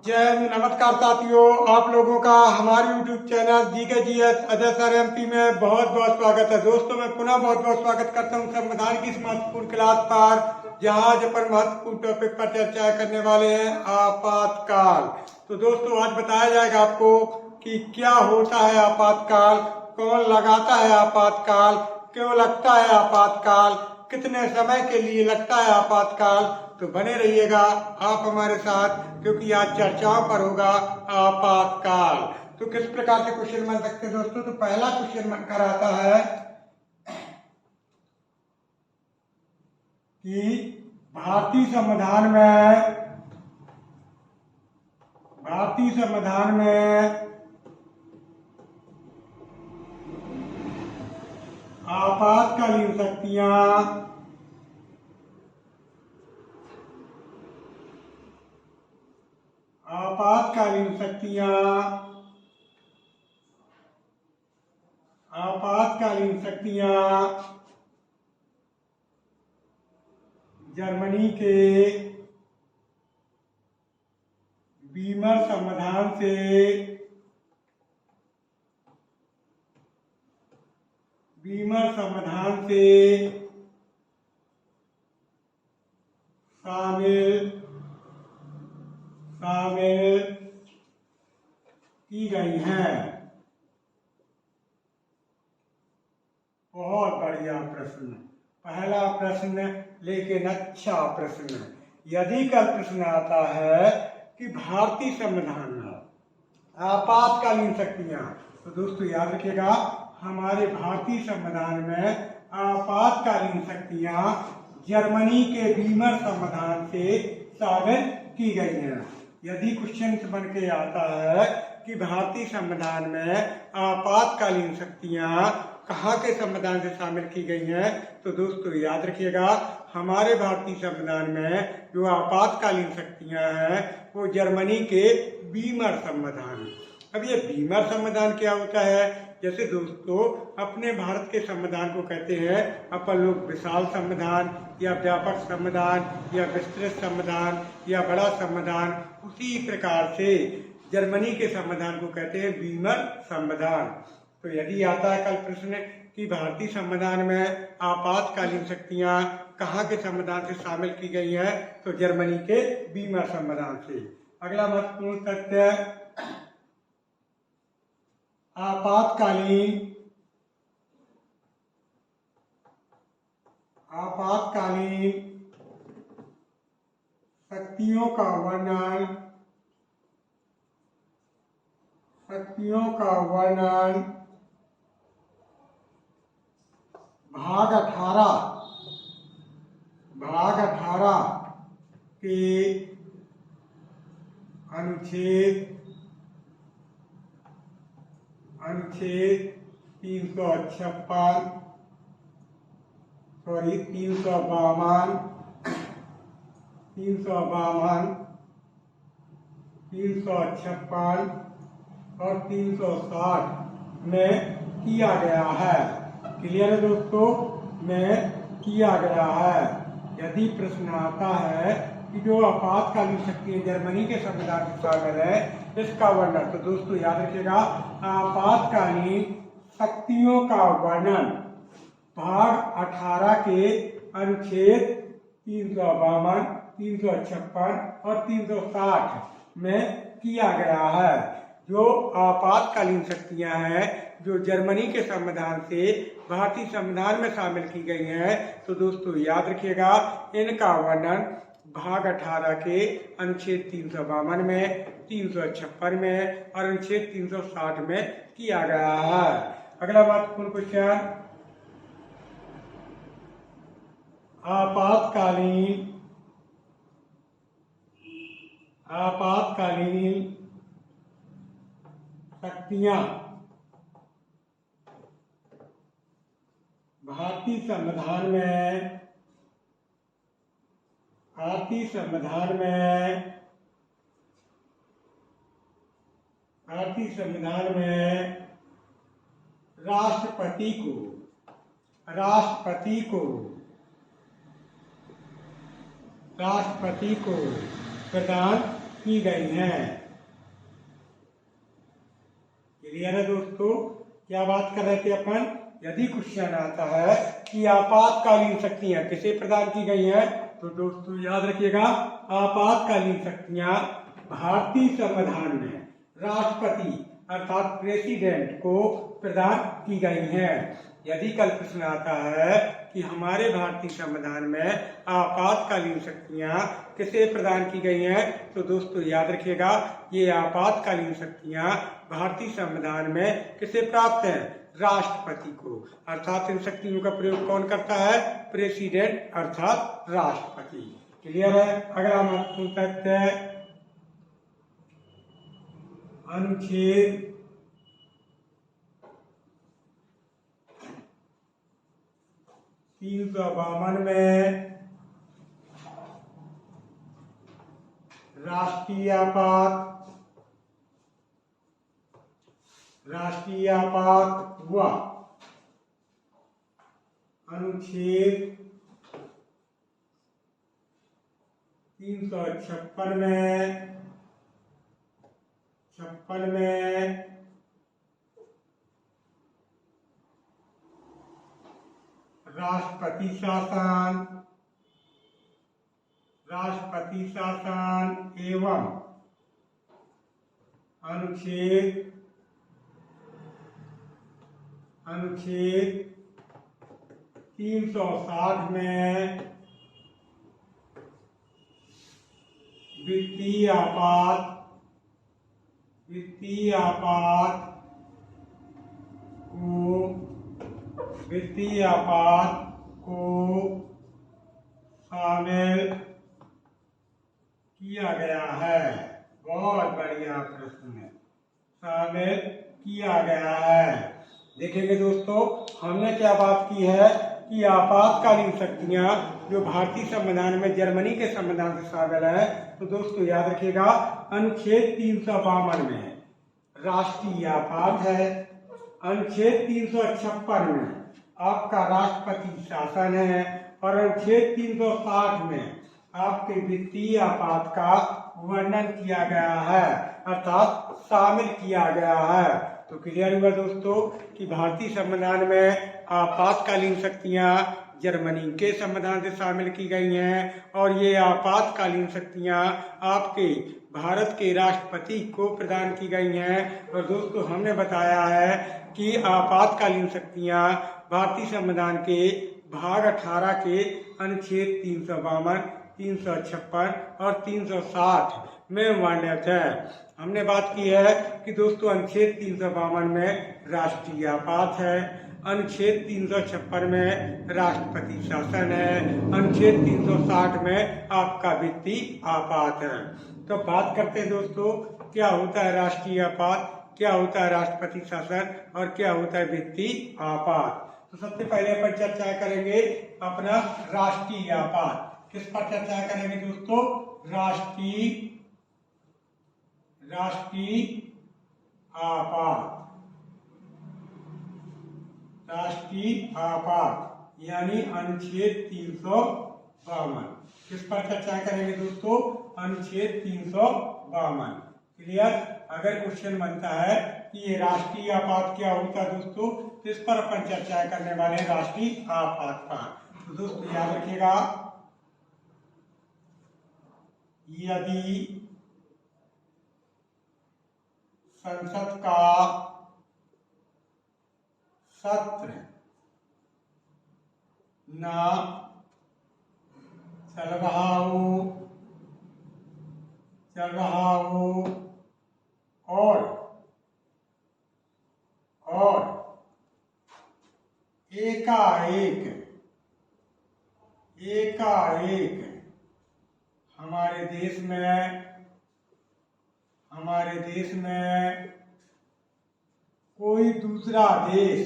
जय नमस्कार साथियों, आप लोगों का हमारे YouTube channel GKGS Ajay sir MP में बहुत बहुत स्वागत है। दोस्तों, मैं पुनः बहुत बहुत स्वागत करता हूं संविधान की इस महत्वपूर्ण क्लास पर, जहां आज अपन महत्वपूर्ण टॉपिक पर चर्चा करने वाले हैं आपातकाल। तो दोस्तों, आज बताया जाएगा आपको कि क्या होता है आपातकाल, कौन लगाता है आपातकाल, क्यों लगता है आपातकाल, कितने समय के लिए लगता है आपातकाल। तो बने रहिएगा आप हमारे साथ, क्योंकि आज चर्चाओं पर होगा आपातकाल। तो किस प्रकार से क्वेश्चन बन सकते हैं दोस्तों? तो पहला क्वेश्चन बनकर आता है कि भारतीय संविधान में आपातकालीन शक्तियां जर्मनी के बीमर संविधान से शामिल की गई हैं। बहुत बढ़िया प्रश्न, पहला प्रश्न, लेकिन अच्छा प्रश्न है। यदि कल प्रश्न आता है कि भारतीय संविधान में आपातकालीन शक्तियां, तो दोस्तों याद रखिएगा, हमारे भारतीय संविधान में आपातकालीन शक्तियां जर्मनी के बीमर संविधान से शामिल की गई हैं। यदि क्वेश्चन बन के आता है कि भारतीय संविधान में आपातकालीन शक्तियां कहाँ के संविधान से शामिल की गई हैं, तो दोस्तों याद रखिएगा, हमारे भारतीय संविधान में जो आपातकालीन शक्तियां हैं वो जर्मनी के बीमर संविधान। अब ये बीमर संविधान क्या होता है? जैसे दोस्तों, अपने भारत के संविधान को कहते हैं अपन लोग विशाल संविधान या व्यापक संविधान या विस्तृत संविधान या बड़ा संविधान, उसी प्रकार से जर्मनी के संविधान को कहते हैं बीमर संविधान। तो यदि आता है कल प्रश्न कि भारतीय संविधान में आपातकालीन शक्तियां कहाँ के संविधान से शामिल की गई हैं, तो जर्मनी के बीमर संविधान से। अगला महत्वपूर्ण तथ्य, आपातकालीन शक्तियों का वर्णन भाग 18 के अनुच्छेद 356 352 356 और 360 में किया गया है। क्लियर है दोस्तों? में किया गया है। यदि प्रश्न आता है कि जो आपातकालीन शक्तियां जर्मनी के संविधान से शामिल है, इसका वर्णन, तो दोस्तों याद रखिएगा, आपातकालीन शक्तियों का वर्णन भाग 18 के अनुच्छेद 352, 356 और 360 में किया गया है। जो आपातकालीन शक्तियां हैं जो जर्मनी के संविधान से भारतीय संविधान में शामिल की गई हैं, तो दोस्तों याद रखिएगा, इनका वर्णन भाग 18 के अनुच्छेद 352 में, 356 में और अनुच्छेद 360 में किया गया है। अगला महत्वपूर्ण क्वेश्चन, आपातकालीन शक्तियां भारतीय संविधान में राष्ट्रपति को प्रदान की गई हैं। क्लियर है दोस्तों? क्या बात कर रहे थे अपन? यदि क्वेश्चन आता है कि आपातकालीन शक्तियां किसे प्रदान की गई हैं, तो दोस्तों याद रखिएगा, आपातकालीन शक्तियां भारतीय संविधान में राष्ट्रपति अर्थात प्रेसिडेंट को प्रदान की गई हैं। यदि कल प्रश्न आता है कि हमारे भारतीय संविधान में आपातकालीन शक्तियां किसे प्रदान की गई हैं, तो दोस्तों याद रखिएगा, ये आपातकालीन शक्तियां भारतीय संविधान में किसे प्राप्त हैं? राष्ट्रपति को। अर्थात इन शक्तियों का प्रयोग कौन करता है? प्रेसिडेंट अर्थात राष्ट्रपति। क्लियर है? अगला महत्वपूर्ण तथ्य है अनुच्छेद 352 में राष्ट्रीय आपात हुआ। अनुच्छेद 356 में राष्ट्रपति शासन एवं अनुच्छेद 360 में वित्तीय आपात को शामिल किया गया है। बहुत बढ़िया प्रश्न है, शामिल किया गया है। देखेंगे दोस्तों, हमने क्या बात की है कि आपातकालीन शक्तियां जो भारतीय संविधान में जर्मनी के संविधान से शामिल है, तो दोस्तों याद रखिएगा, अनुच्छेद 352 में राष्ट्रीय आपात है, अनुच्छेद 356 में आपका राष्ट्रपति शासन है, और अनुच्छेद 360 में आपके वित्तीय आपात का वर्णन किया गया है, अर्थात शामिल किया गया है। तो क्लियर हुआ दोस्तों कि भारतीय संविधान में आपातकालीन शक्तियां जर्मनी के संविधान से शामिल की गई हैं, और ये आपातकालीन शक्तियां आपके भारत के राष्ट्रपति को प्रदान की गई हैं। और दोस्तों हमने बताया है कि आपातकालीन शक्तियां भारतीय संविधान के भाग 18 के अनुच्छेद 352, 356 और 360 में वर्णित है। हमने बात की है कि दोस्तों अनुच्छेद 352 में राष्ट्रीय आपात है, अनुच्छेद 356 में राष्ट्रपति शासन है, अनुच्छेद 360 में आपका वित्तीय आपात है। तो बात करते हैं दोस्तों, क्या होता है राष्ट्रीय आपात, क्या होता है राष्ट्रपति शासन और क्या होता है वित्तीय आपात। तो सबसे पहले अपन चर्चा करेंगे अपना राष्ट्रीय आपात। किस पर चर्चा करेंगे दोस्तों? राष्ट्रीय आपात यानी अनुच्छेद 352। किस पर चर्चा करेंगे दोस्तों? अनुच्छेद 352। क्लियर? अगर क्वेश्चन बनता है कि ये राष्ट्रीय आपात क्या होता है दोस्तों, तो इस पर अपन चर्चा करने वाले हैं राष्ट्रीय आपात पर। तो दोस्तों याद रखिएगा, यदि संसद का सत्र न चल रहा हो और एकाएक हमारे देश में कोई दूसरा देश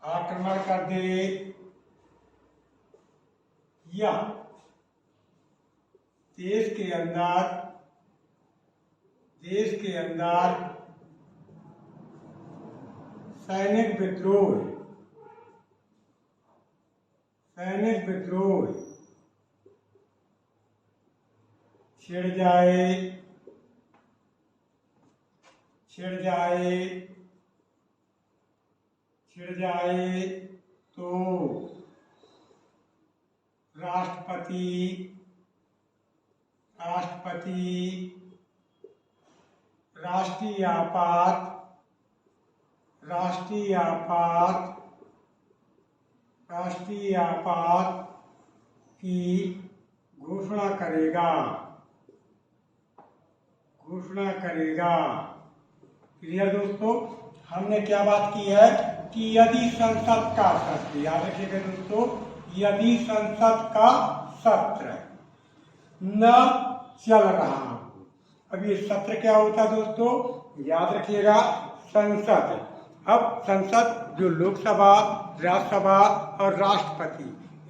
आक्रमण कर दे या देश के देश के अंदर सैनिक विद्रोह छिड़ जाए तो राष्ट्रपति राष्ट्रीय आपात की घोषणा करेगा। क्लियर दोस्तों, हमने क्या बात की है कि यदि संसद का सत्र, याद रखिएगा दोस्तों, यदि संसद का सत्र न चल रहा हो, अब ये सत्र क्या होता है दोस्तों, याद रखिएगा, संसद, अब संसद जो लोकसभा, राज्यसभा और राष्ट्रपति,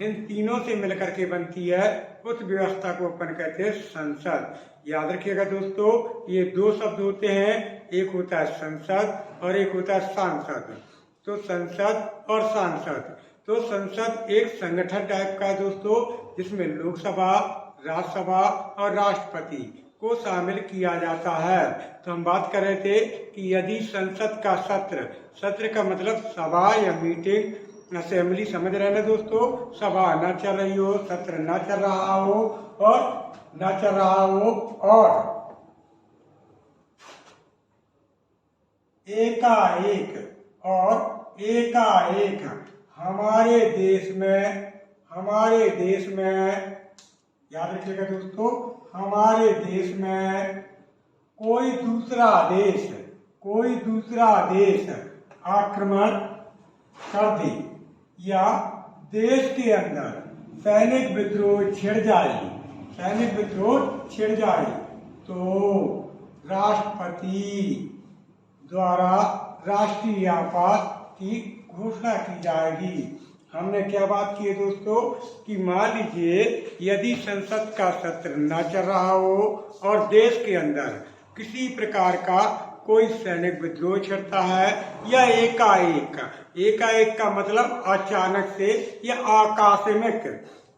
इन तीनों से मिलकर के बनती है, उस व्यवस्था को अपन कहते हैं संसद। याद रखिएगा दोस्तों, ये दो शब्द होते हैं, एक होता है संसद और एक होता है सांसद। तो संसद और सांसद, तो संसद एक संगठन टाइप का है दोस्तों, जिसमें लोकसभा, राज्यसभा और राष्ट्रपति को शामिल किया जाता है। तो हम बात कर रहे थे कि यदि संसद का सत्र का मतलब सभा या मीटिंग, असेंबली, समझ रहे हैं ना दोस्तों, सभा न चल रही हो, सत्र न चल रहा हो और एकाएक हमारे देश में, याद रखिएगा दोस्तों, हमारे देश में कोई दूसरा देश आक्रमण कर दे या देश के अंदर सैनिक विद्रोह छिड़ जाए तो राष्ट्रपति द्वारा राष्ट्रीय आपात की घोषणा की जाएगी। हमने क्या बात की है दोस्तों कि मान लीजिए यदि संसद का सत्र न चल रहा हो और देश के अंदर किसी प्रकार का कोई सैनिक विद्रोह छिड़ता है या एकाएक का मतलब अचानक से या आकस्मिक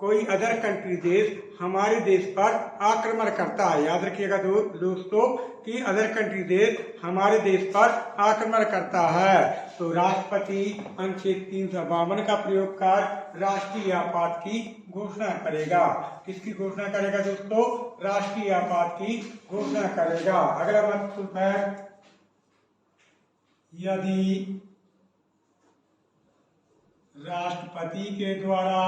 कोई अदर कंट्री देश हमारे देश पर आक्रमण करता है। याद रखिएगा दोस्तों कि अदर कंट्री देश हमारे देश पर आक्रमण करता है तो राष्ट्रपति अनुच्छेद 352 का प्रयोग कर राष्ट्रीय आपात की घोषणा करेगा। किसकी घोषणा करेगा दोस्तों? राष्ट्रीय आपात की घोषणा करेगा। अगला महत्वपूर्ण फैक्ट, यदि राष्ट्रपति के द्वारा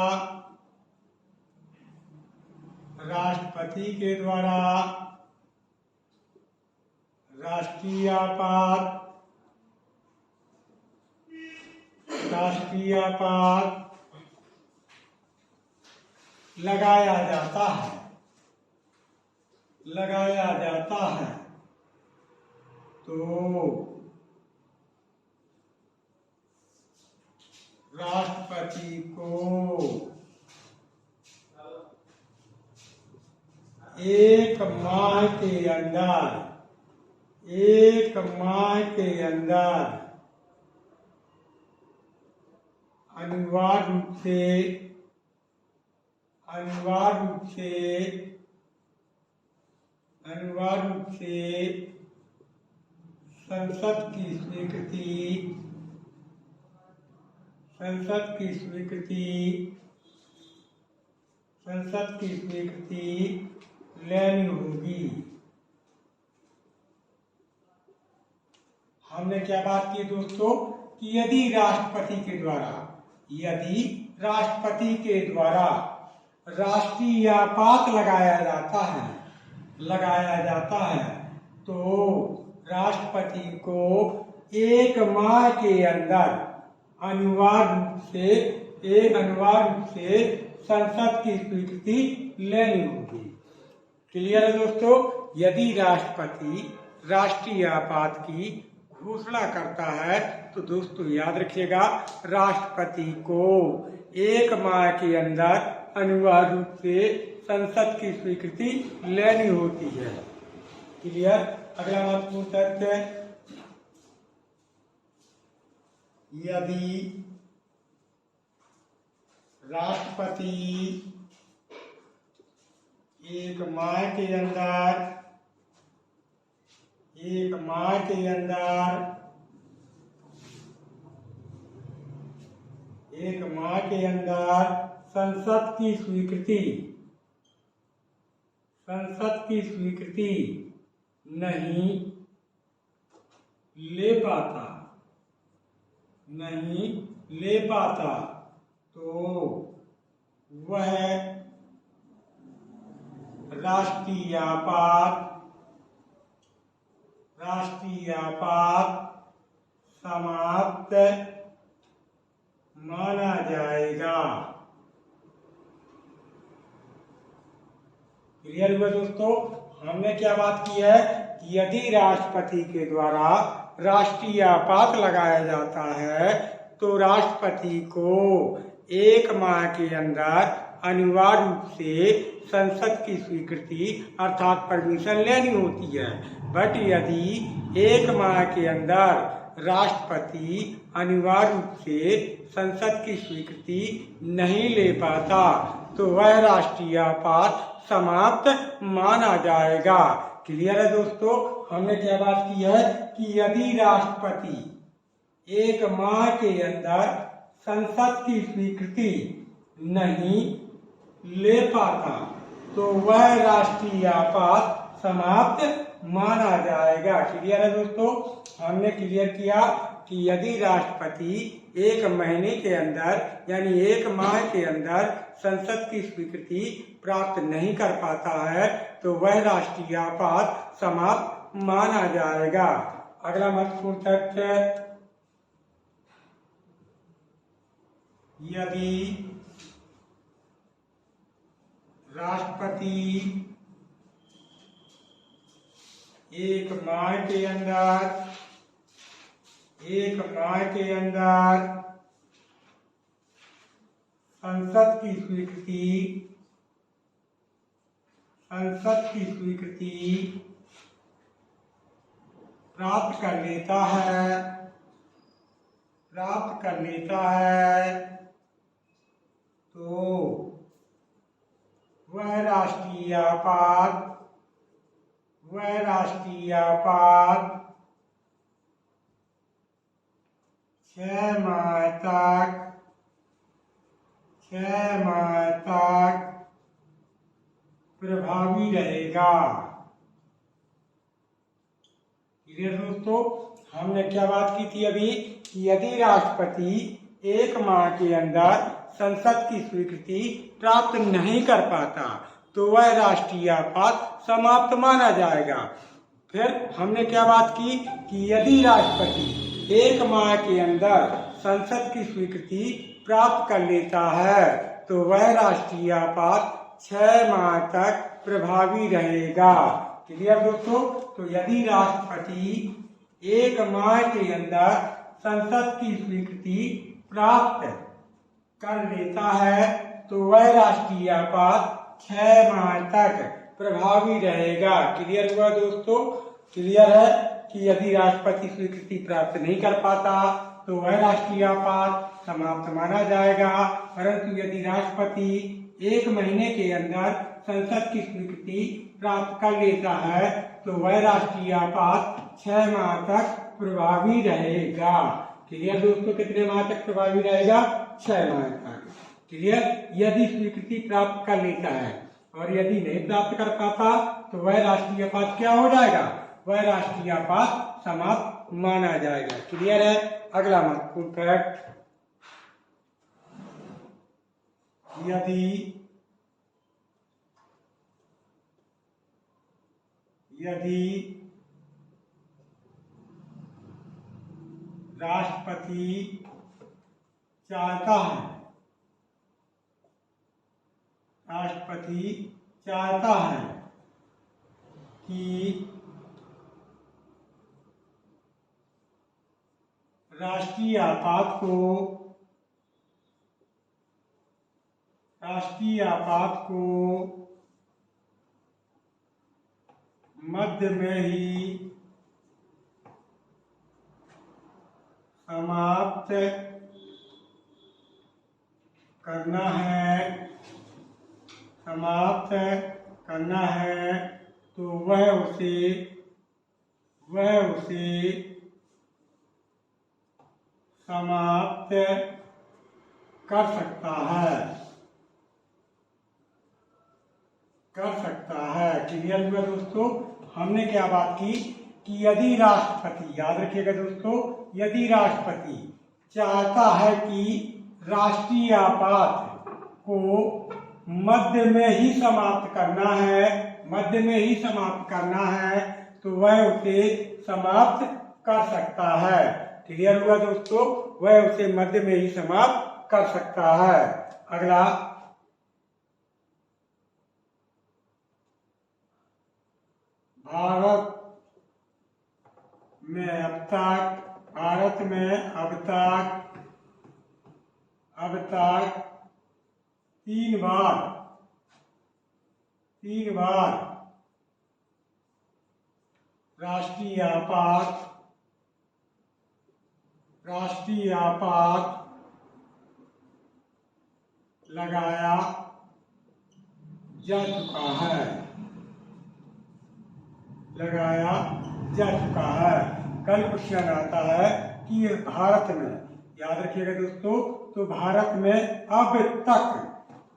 राष्ट्रीय आपात लगाया जाता है तो राष्ट्रपति को एक माह के अंदर अनिवार्य रूप से संसद की स्वीकृति लेनी होगी। हमने क्या बात की दोस्तों कि यदि राष्ट्रपति के द्वारा राष्ट्रीय आपात लगाया जाता है तो राष्ट्रपति को एक माह के अंदर अनिवार्य रूप से संसद की स्वीकृति लेनी होगी। क्लियर है दोस्तों? यदि राष्ट्रपति राष्ट्रीय आपात की घोषणा करता है तो दोस्तों याद रखिएगा राष्ट्रपति को एक माह के अंदर अनिवार्य रूप से संसद की स्वीकृति लेनी होती है। क्लियर? अगला महत्वपूर्ण तथ्य, यदि राष्ट्रपति एक माह के अंदर संसद की स्वीकृति नहीं ले पाता तो वह राष्ट्रीय आपात समाप्त माना जाएगा। क्लियर हुआ दोस्तों? हमने क्या बात की है कि यदि राष्ट्रपति के द्वारा राष्ट्रीय आपात लगाया जाता है तो राष्ट्रपति को एक माह के अंदर अनिवार्य रूप से संसद की स्वीकृति अर्थात परमिशन लेनी होती है। बट यदि एक माह के अंदर राष्ट्रपति अनिवार्य रूप से संसद की स्वीकृति नहीं ले पाता तो वह राष्ट्रीय आपात समाप्त माना जाएगा। क्लियर है दोस्तों? हमने क्या बात की है कि यदि राष्ट्रपति एक माह के अंदर संसद की स्वीकृति नहीं ले पाता तो वह राष्ट्रीय आपात समाप्त माना जाएगा। क्लियर है दोस्तों? हमने क्लियर किया कि यदि राष्ट्रपति एक महीने के अंदर यानी एक माह के अंदर संसद की स्वीकृति प्राप्त नहीं कर पाता है तो वह राष्ट्रीय आपात समाप्त माना जाएगा। अगला महत्वपूर्ण तथ्य, यदि राष्ट्रपति एक माह के अंदर संसद की स्वीकृति प्राप्त कर लेता है तो वह राष्ट्रीय आपात 6 माह तक प्रभावी रहेगा। क्लियर दोस्तों? हमने क्या बात की थी अभी कि यदि राष्ट्रपति एक माह के अंदर संसद की स्वीकृति प्राप्त नहीं कर पाता तो वह राष्ट्रीय आपात समाप्त माना जाएगा। फिर हमने क्या बात की कि यदि राष्ट्रपति एक माह के अंदर संसद की स्वीकृति प्राप्त कर लेता है तो वह राष्ट्रीय आपात 6 माह तक प्रभावी रहेगा। क्लियर दोस्तों? तो यदि राष्ट्रपति एक माह के अंदर संसद की स्वीकृति प्राप्त कर लेता है तो वह राष्ट्रीय आपात 6 माह तक प्रभावी रहेगा। क्लियर हुआ दोस्तों? क्लियर है कि यदि राष्ट्रपति स्वीकृति प्राप्त नहीं कर पाता तो वह राष्ट्रीय आपात समाप्त माना जाएगा, परंतु यदि राष्ट्रपति एक महीने के अंदर संसद की स्वीकृति प्राप्त कर लेता है तो वह राष्ट्रीय आपात 6 माह तक प्रभावी रहेगा। क्लियर दोस्तों? कितने माह तक प्रभावी रहेगा? 6 माह तक। क्लियर? यदि स्वीकृति प्राप्त कर लेता है और यदि नहीं प्राप्त कर पाता तो वह राष्ट्रीय आपात क्या हो जाएगा? वह राष्ट्रीय आपात समाप्त माना जाएगा। क्लियर है? अगला महत्वपूर्ण फैक्ट, यदि राष्ट्रपति चाहता है कि राष्ट्रीय आपात को मध्य में ही समाप्त करना है, समाप्त करना है, तो वह उसे समाप्त कर सकता है, क्लियर हुआ दोस्तों। हमने क्या बात की कि यदि राष्ट्रपति, याद रखिएगा दोस्तों, यदि राष्ट्रपति चाहता है कि राष्ट्रीय आपात को मध्य में ही समाप्त करना है, तो वह उसे समाप्त कर सकता है। क्लियर हुआ दोस्तों, वह उसे मध्य में ही समाप्त कर सकता है। अगला, भारत में अब तक 3 बार राष्ट्रीय आपात लगाया जा चुका है। कल क्वेश्चन आता है कि भारत में, याद रखिएगा दोस्तों, तो भारत में अब तक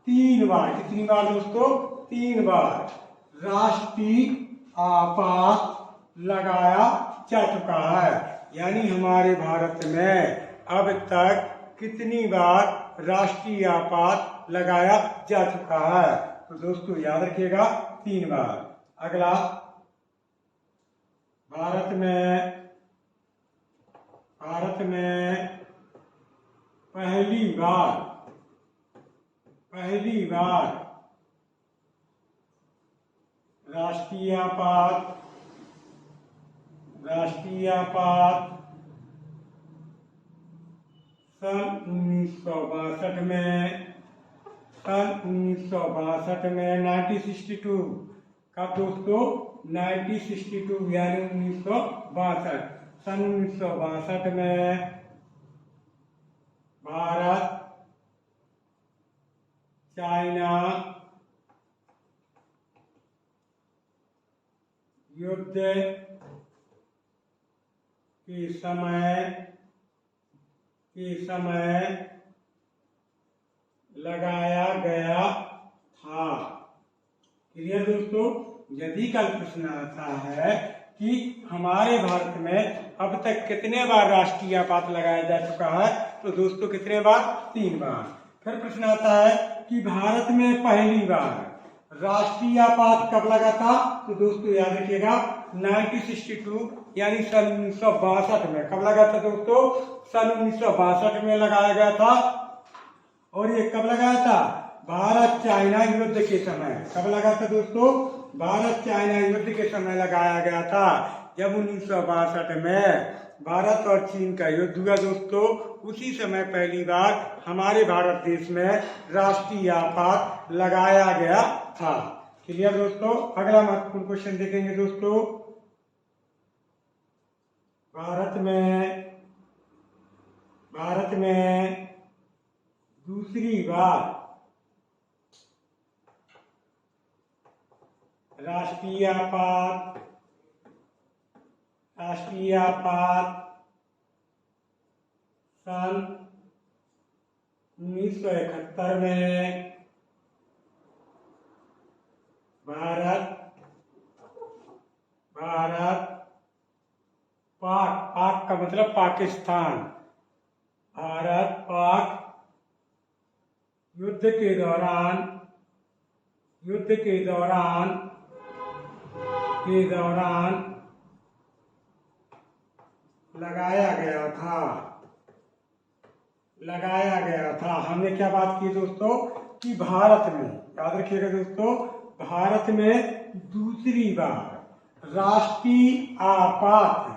3 बार, कितनी बार दोस्तों? 3 बार राष्ट्रीय आपात लगाया जा चुका है। यानी हमारे भारत में अब तक कितनी बार राष्ट्रीय आपात लगाया जा चुका है? तो दोस्तों याद रखिएगा 3 बार। अगला, भारत में पहली बार राष्ट्रीय आपात सन 1962 में 1962, कब दोस्तों? 1962 यानी 1962। सन 1962 में भारत चाइना युद्ध के समय लगाया गया था। क्लियर दोस्तों। यदि कल प्रश्न आता है कि हमारे भारत में अब तक कितने बार राष्ट्रीय आपात लगाया जा चुका है, तो दोस्तों कितने बार? 3 बार। फिर प्रश्न आता है कि भारत में पहली बार राष्ट्रीय आपात कब लगा था, तो दोस्तों याद रखिएगा 1962 यानी सन 1962 में। कब लगा था दोस्तों? सन 1962 में लगाया गया था। और ये कब लगाया था? भारत चाइना युद्ध के समय। कब लगा था दोस्तों? भारत चाइना युद्ध के समय लगाया गया था, जब 1962 में भारत और चीन का युद्ध हुआ दोस्तों। उसी समय पहली बार हमारे भारत देश में राष्ट्रीय आपात लगाया गया था। क्लियर दोस्तों। अगला महत्वपूर्ण क्वेश्चन देखेंगे दोस्तों। भारत में दूसरी बार राष्ट्रीय आपात सन 1971 में भारत पाक का मतलब पाकिस्तान, भारत पाक युद्ध के दौरान लगाया गया था। हमने क्या बात की दोस्तों कि भारत में, याद रखिएगा दोस्तों, भारत में दूसरी बार राष्ट्रीय आपात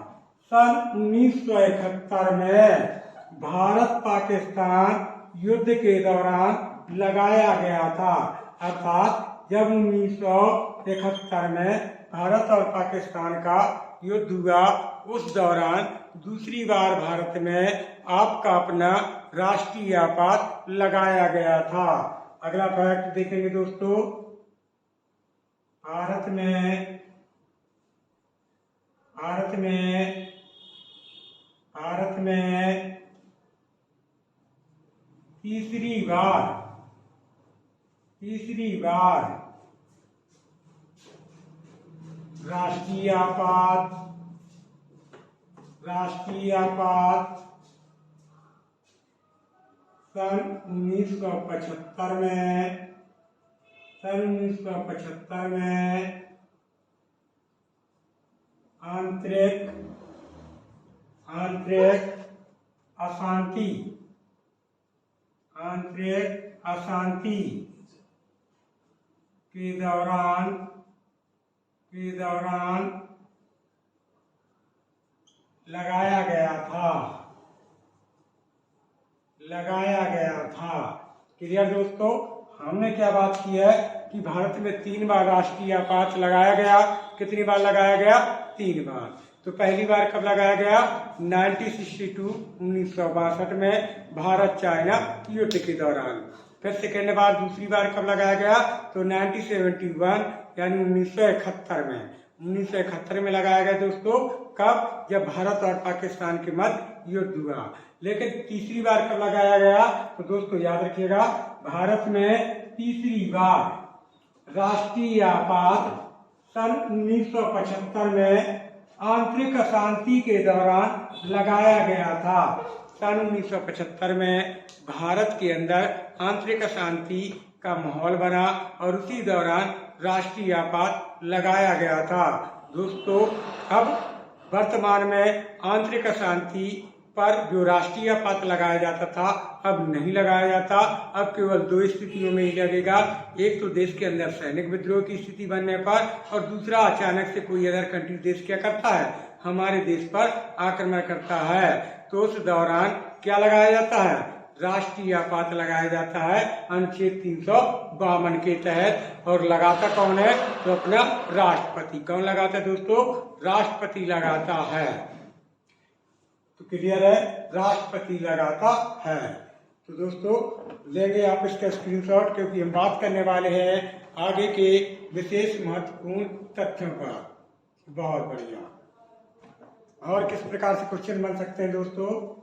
सन 1971 में भारत पाकिस्तान युद्ध के दौरान लगाया गया था। अर्थात जब 1971 में भारत और पाकिस्तान का युद्ध हुआ, उस दौरान दूसरी बार भारत में आपका अपना राष्ट्रीय आपात लगाया गया था। अगला फैक्ट देखेंगे दोस्तों, भारत में तीसरी बार राष्ट्रीय आपात सन 1975 में आंतरिक अशांति के दौरान लगाया गया था। क्लियर दोस्तों, हमने क्या बात की है कि भारत में 3 बार राष्ट्रीय आपात लगाया गया। कितनी बार लगाया गया? 3 बार। तो पहली बार कब लगाया गया? 1962 में भारत चाइना युद्ध के दौरान। फिर सेकेंड बार, दूसरी बार कब लगाया गया? तो 1971 यानी 1971 में लगाया गया दोस्तों। कब? जब भारत और पाकिस्तान के मध्य युद्ध हुआ। लेकिन तीसरी बार कब लगाया गया? तो दोस्तों याद रखिएगा, भारत में तीसरी बार राष्ट्रीय आपात सन 1975 में आंतरिक अशांति के दौरान लगाया गया था। सन 1975 में भारत के अंदर आंतरिक अशांति का माहौल बना और उसी दौरान राष्ट्रीय आपात लगाया गया था। दोस्तों, अब वर्तमान में आंतरिक अशांति पर जो राष्ट्रीय आपात लगाया जाता था, अब नहीं लगाया जाता। अब केवल 2 स्थितियों में ही लगेगा। एक तो देश के अंदर सैनिक विद्रोह की स्थिति बनने पर, और दूसरा अचानक से कोई अदर कंट्री देश क्या करता है, हमारे देश पर आक्रमण करता है, तो उस दौरान क्या लगाया जाता है? राष्ट्रीय आपात लगाया जाता है अनुच्छेद 352 के तहत। और लगाता कौन है? तो अपना राष्ट्रपति। कौन लगाता है दोस्तों? राष्ट्रपति लगाता है। तो क्लियर है, राष्ट्रपति लगाता है। तो दोस्तों लेंगे आप इसका स्क्रीनशॉट, क्योंकि हम बात करने वाले हैं आगे के विशेष महत्वपूर्ण तथ्यों पर। बहुत बढ़िया। और किस प्रकार से क्वेश्चन बन सकते हैं दोस्तों?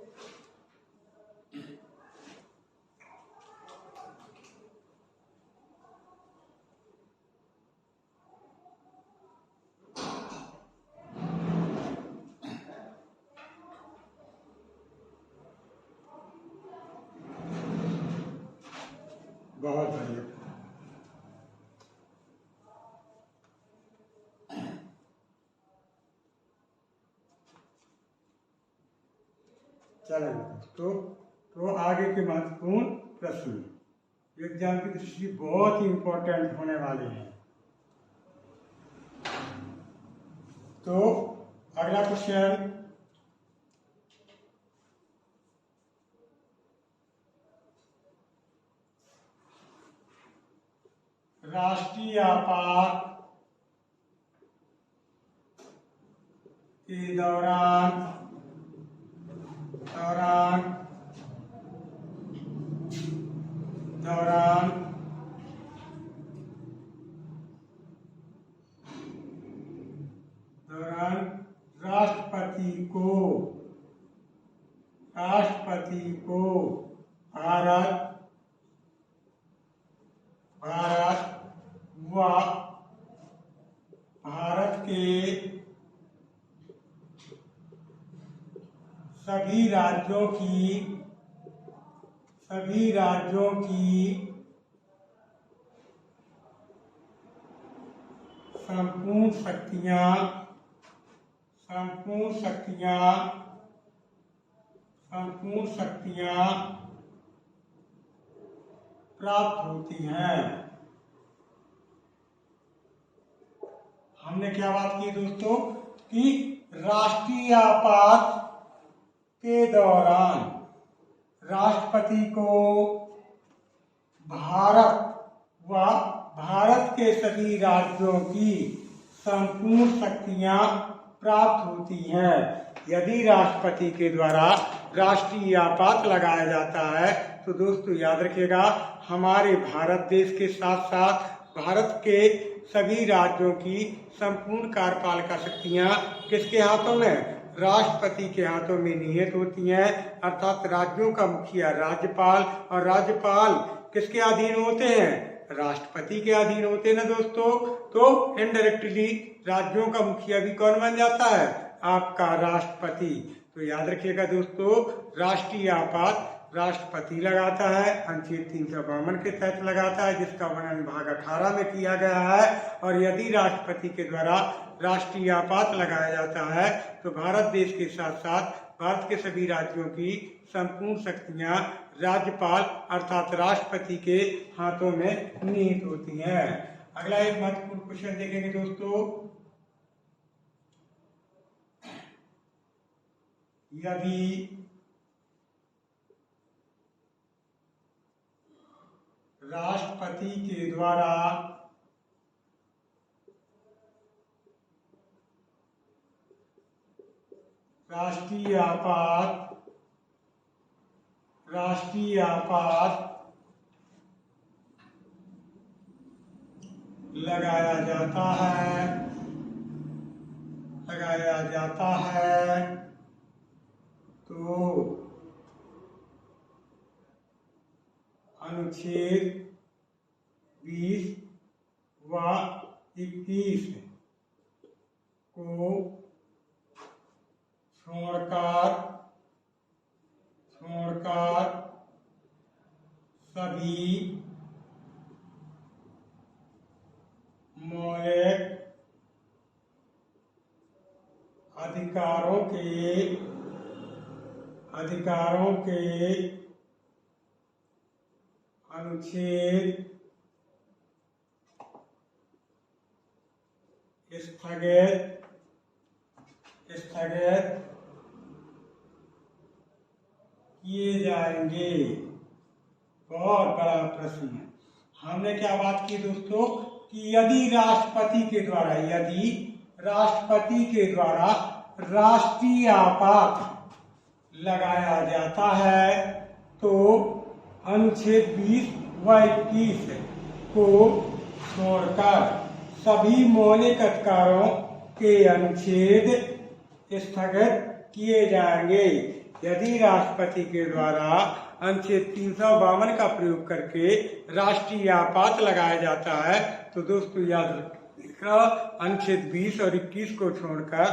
बहुत बढ़िया। चलें तो आगे के महत्वपूर्ण प्रश्न एग्जाम की दृष्टि से बहुत ही इंपॉर्टेंट होने वाले हैं। तो अगला क्वेश्चन, राष्ट्रीय आपात के दौरान राष्ट्रपति को भारत के सभी राज्यों की संपूर्ण शक्तियां प्राप्त होती हैं। हमने क्या बात की दोस्तों कि राष्ट्रीय आपात के दौरान राष्ट्रपति को भारत के सभी राज्यों की संपूर्ण शक्तियां प्राप्त होती हैं। यदि राष्ट्रपति के द्वारा राष्ट्रीय आपात लगाया जाता है तो दोस्तों याद रखिएगा, हमारे भारत देश के साथ साथ भारत के सभी राज्यों की संपूर्ण कार्यपालिका शक्तियां किसके हाथों में? राष्ट्रपति के हाथों में निहित होती हैं। अर्थात राज्यों का मुखिया राज्यपाल, और राज्यपाल किसके अधीन होते हैं? राष्ट्रपति के अधीन होते हैं ना दोस्तों। तो इनडायरेक्टली राज्यों का मुखिया भी कौन बन जाता है? आपका राष्ट्रपति। तो याद रखिएगा दोस्तों, राष्ट्रीय आपात राष्ट्रपति लगाता है, अनुच्छेद 352 के तहत लगाता है, जिसका वर्णन भाग 18 में किया गया है। और यदि राष्ट्रपति के द्वारा राष्ट्रीय आपात लगाया जाता है तो भारत देश के साथ साथ भारत के सभी राज्यों की संपूर्ण शक्तियां राज्यपाल अर्थात राष्ट्रपति के हाथों में निहित होती हैं। अगला एक महत्वपूर्ण क्वेश्चन देखेंगे दोस्तों, यदि राष्ट्रपति के द्वारा राष्ट्रीय आपात लगाया जाता है तो अनुच्छेद 20 व 21 को छोड़कर सभी मौलिक अधिकारों के अनुच्छेद स्थगित किए जाएंगे। बहुत बड़ा प्रश्न है। हमने क्या बात की दोस्तों कि यदि राष्ट्रपति के द्वारा राष्ट्रीय आपात लगाया जाता है तो अनुच्छेद 20 व 21 को छोड़कर सभी मौलिक अधिकारों के अनुच्छेद स्थगित किए जाएंगे। यदि राष्ट्रपति के द्वारा अनुच्छेद 352 का प्रयोग करके राष्ट्रीय आपात लगाया जाता है तो दोस्तों याद रखिएगा, अनुच्छेद 20 और 21 को छोड़कर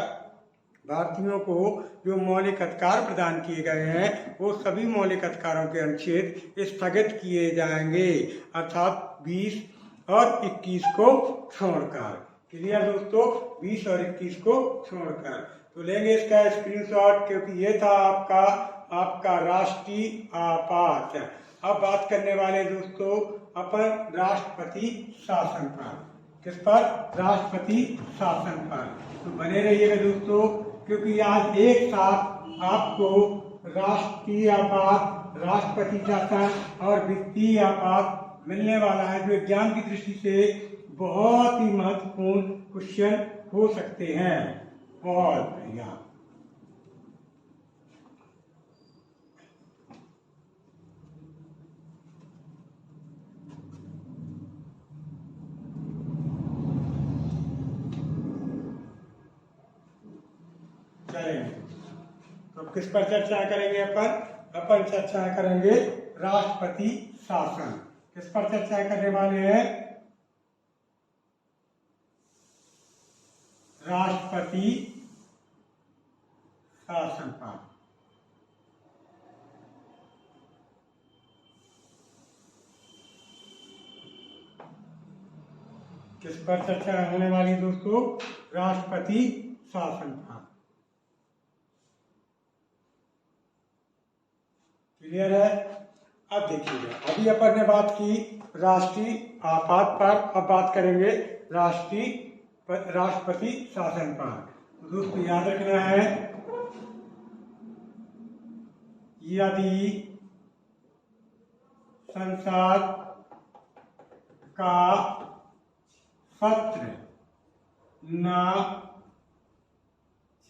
भारतीयों को जो मौलिक अधिकार प्रदान किए गए हैं वो सभी मौलिक अधिकारों के अनुच्छेद स्थगित किए जाएंगे, अर्थात 20 और 21 को छोड़कर। क्लियर दोस्तों, 20 और 21 को छोड़कर। तो लेंगे इसका स्क्रीनशॉट, क्योंकि ये था आपका राष्ट्रीय आपात। अब बात करने वाले दोस्तों अपन राष्ट्रपति शासन पर। किस पर? राष्ट्रपति शासन पर। तो बने रहिएगा दोस्तों, क्योंकि आज एक साथ आपको राष्ट्रीय आपात, राष्ट्रपति शासन और वित्तीय आपात मिलने वाला है, जो एग्जाम की दृष्टि से बहुत ही महत्वपूर्ण क्वेश्चन हो सकते हैं। बहुत बढ़िया। चलेंगे तो किस पर चर्चा करेंगे अपन चर्चा करेंगे राष्ट्रपति शासन। किस पर चर्चा करने वाले हैं? राष्ट्रपति शासन पर। किस पर चर्चा होने वाली दोस्तों? राष्ट्रपति शासन पर। क्लियर है? अब देखिएगा, अभी अपन ने बात की राष्ट्रीय आपात पर, अब बात करेंगे राष्ट्रपति शासन पर। तो दोस्तों याद रखना है, यदि संसद का सत्र न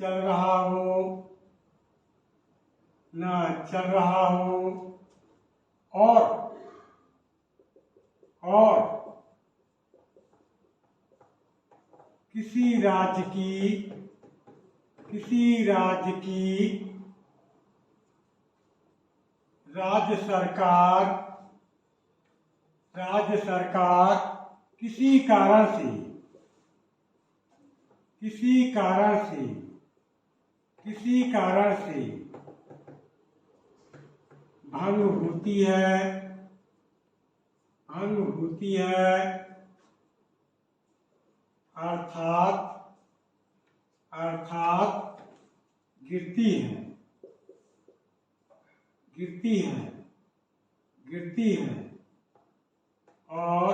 चल रहा हो, न चल रहा हो, और किसी राज्य की राज्य सरकार किसी कारण से भंग होती है अर्थात गिरती है और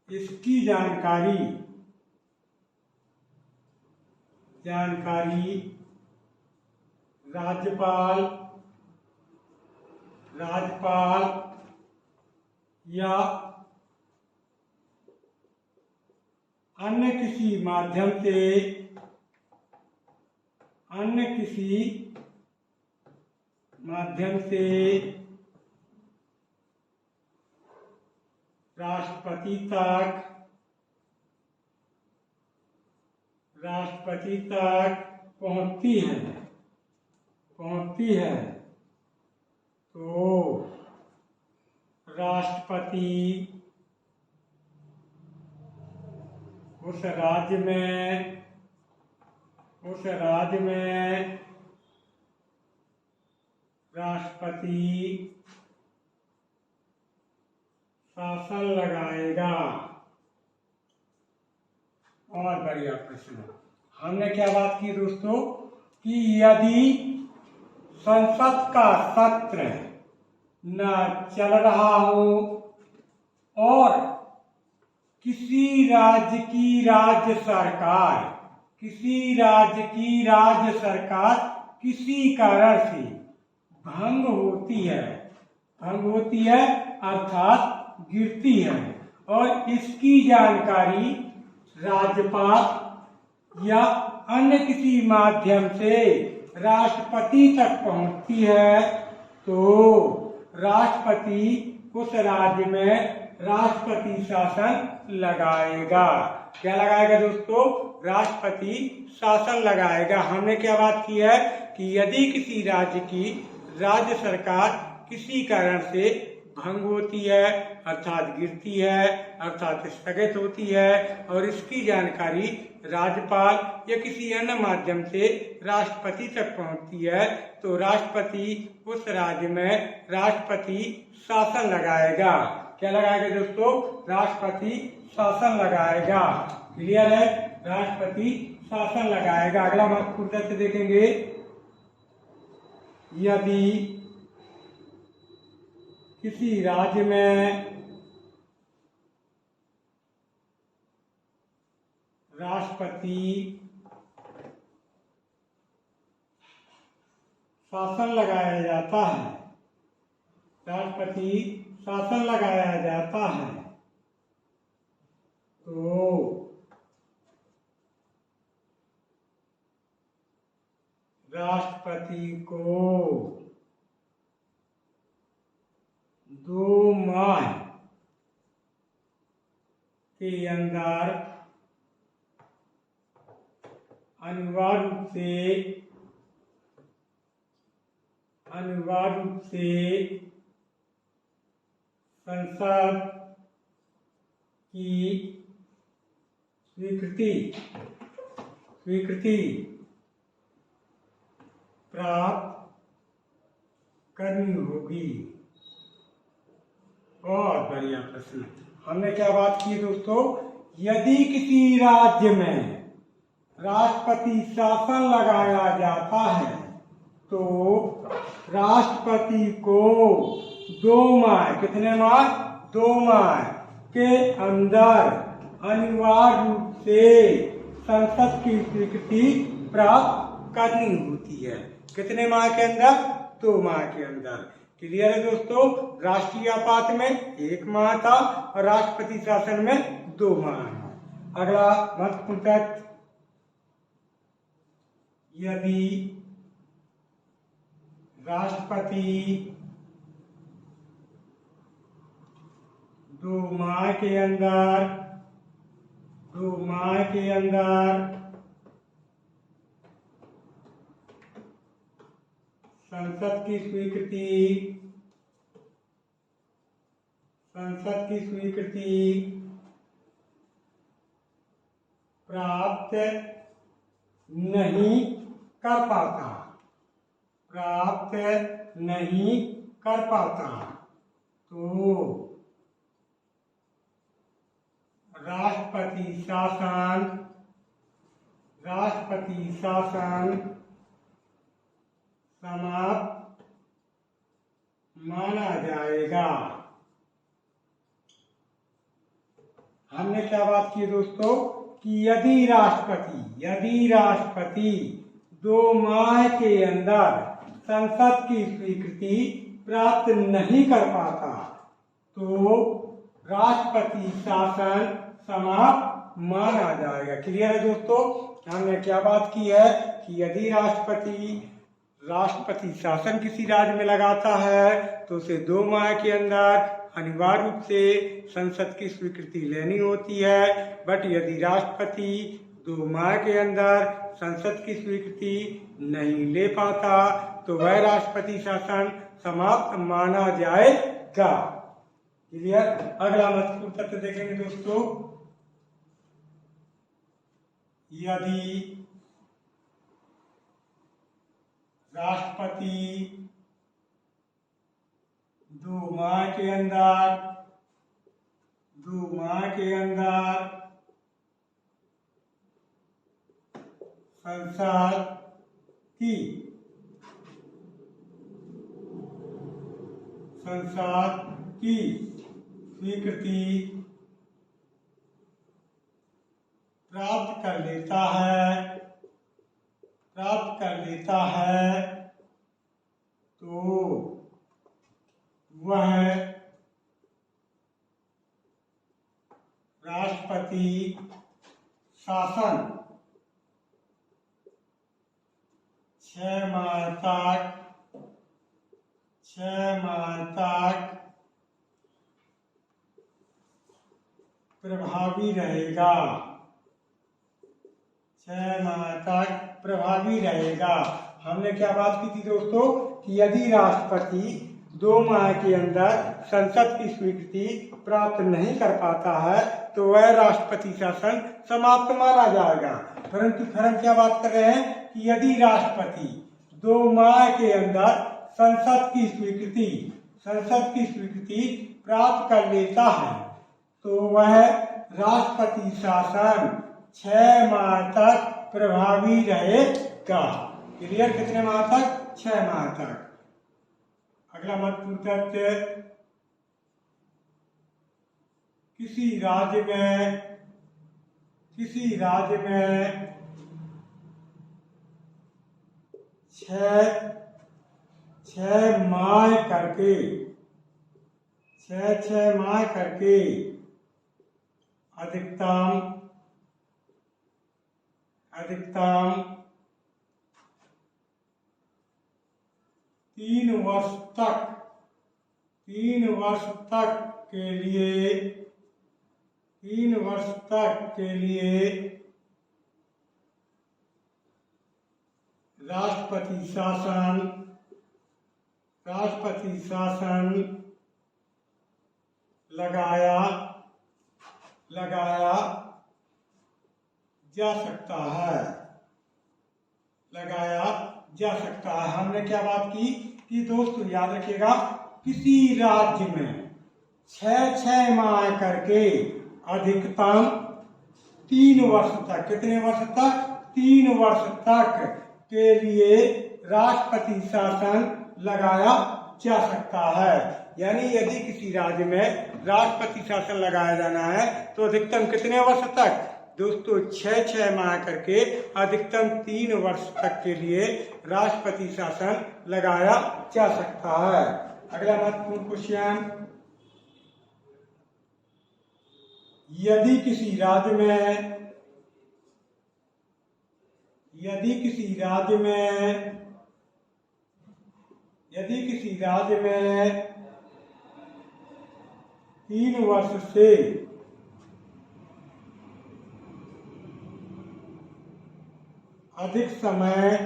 इसकी जानकारी राज्यपाल या अन्य किसी माध्यम से राष्ट्रपति तक पहुंचती है। तो राष्ट्रपति उस राज्य में राष्ट्रपति शासन लगाएगा। और बढ़िया प्रश्न। हमने क्या बात की दोस्तों कि यदि संसद का सत्र न चल रहा हो और किसी राज्य की राज्य सरकार किसी कारण से भंग होती है अर्थात गिरती है और इसकी जानकारी राज्यपाल या अन्य किसी माध्यम से राष्ट्रपति तक पहुंचती है। तो राष्ट्रपति उस राज्य में राष्ट्रपति शासन लगाएगा। क्या लगाएगा दोस्तों? राष्ट्रपति शासन लगाएगा। हमने क्या बात की है कि यदि किसी राज्य की राज्य सरकार किसी कारण से भंग होती है अर्थात गिरती है अर्थात स्थगित होती है और इसकी जानकारी राज्यपाल या किसी अन्य माध्यम से राष्ट्रपति तक पहुंचती है तो राष्ट्रपति उस राज्य में राष्ट्रपति शासन लगाएगा। क्या लगाएगा दोस्तों? राष्ट्रपति शासन लगाएगा। क्लियर है? राष्ट्रपति शासन लगाएगा। अगला हम आपको से देखेंगे। यदि किसी राज्य में राष्ट्रपति शासन लगाया जाता है तो राष्ट्रपति को 2 माह के अंदर अनिवार्य रूप से संसद की स्वीकृति प्राप्त करनी होगी। बहुत बढ़िया प्रश्न। हमने क्या बात की दोस्तों? यदि किसी राज्य में राष्ट्रपति शासन लगाया जाता है तो राष्ट्रपति को 2 माह, कितने माह? 2 माह के अंदर अनिवार्य रूप से संसद की स्वीकृति प्राप्त करनी होती है। कितने माह के अंदर? 2 माह के अंदर। क्लियर है दोस्तों। राष्ट्रीय आपात में 1 माह था और राष्ट्रपति शासन में 2 माह। अगला महत्वपूर्ण तथ्य, यदि राष्ट्रपति 2 माह के अंदर संसद की स्वीकृति प्राप्त नहीं कर पाता तो राष्ट्रपति शासन समाप्त माना जाएगा। हमने क्या बात की दोस्तों कि यदि राष्ट्रपति 2 माह के अंदर संसद की स्वीकृति प्राप्त नहीं कर पाता तो राष्ट्रपति शासन समाप्त माना जाएगा। क्लियर है दोस्तों। हमने क्या बात की है कि यदि राष्ट्रपति शासन किसी राज्य में लगाता है तो उसे 2 माह के अंदर अनिवार्य रूप से संसद की स्वीकृति लेनी होती है। बट यदि राष्ट्रपति 2 माह के अंदर संसद की स्वीकृति नहीं ले पाता तो वह राष्ट्रपति शासन समाप्त माना जाएगा। क्लियर। अगला महत्वपूर्ण तथ्य देखेंगे दोस्तों, यदि राष्ट्रपति 2 माह के अंदर संसद की स्वीकृति प्राप्त कर लेता है तो वह राष्ट्रपति शासन 6 माह तक प्रभावी रहेगा। 6 माह तक प्रभावी रहेगा। हमने क्या बात की थी दोस्तों कि यदि राष्ट्रपति 2 माह के अंदर संसद की स्वीकृति प्राप्त नहीं कर पाता है तो वह राष्ट्रपति शासन समाप्त माना जाएगा। परंतु हम क्या बात कर रहे हैं कि यदि राष्ट्रपति 2 माह के अंदर संसद की स्वीकृति प्राप्त कर लेता है तो वह राष्ट्रपति शासन 6 माह तक प्रभावी रहेगा। क्लियर। कितने माह तक? 6 माह तक। अगला महत्वपूर्ण तथ्य, किसी राज्य में 6 माह करके अधिकतम 3 वर्ष तक के लिए राष्ट्रपति शासन लगाया जा सकता है। हमने क्या बात की कि दोस्तों याद रखिएगा, किसी राज्य में 6 माह करके अधिकतम 3 वर्ष तक, कितने वर्ष तक? 3 वर्ष तक के लिए राष्ट्रपति शासन लगाया जा सकता है। यानी यदि किसी राज्य में राष्ट्रपति शासन लगाया जाना है तो अधिकतम कितने वर्ष तक? दोस्तों 6 माह करके अधिकतम 3 वर्ष तक के लिए राष्ट्रपति शासन लगाया जा सकता है। अगला महत्वपूर्ण क्वेश्चन, यदि किसी राज्य में यदि किसी राज्य में 3 वर्ष से अधिक समय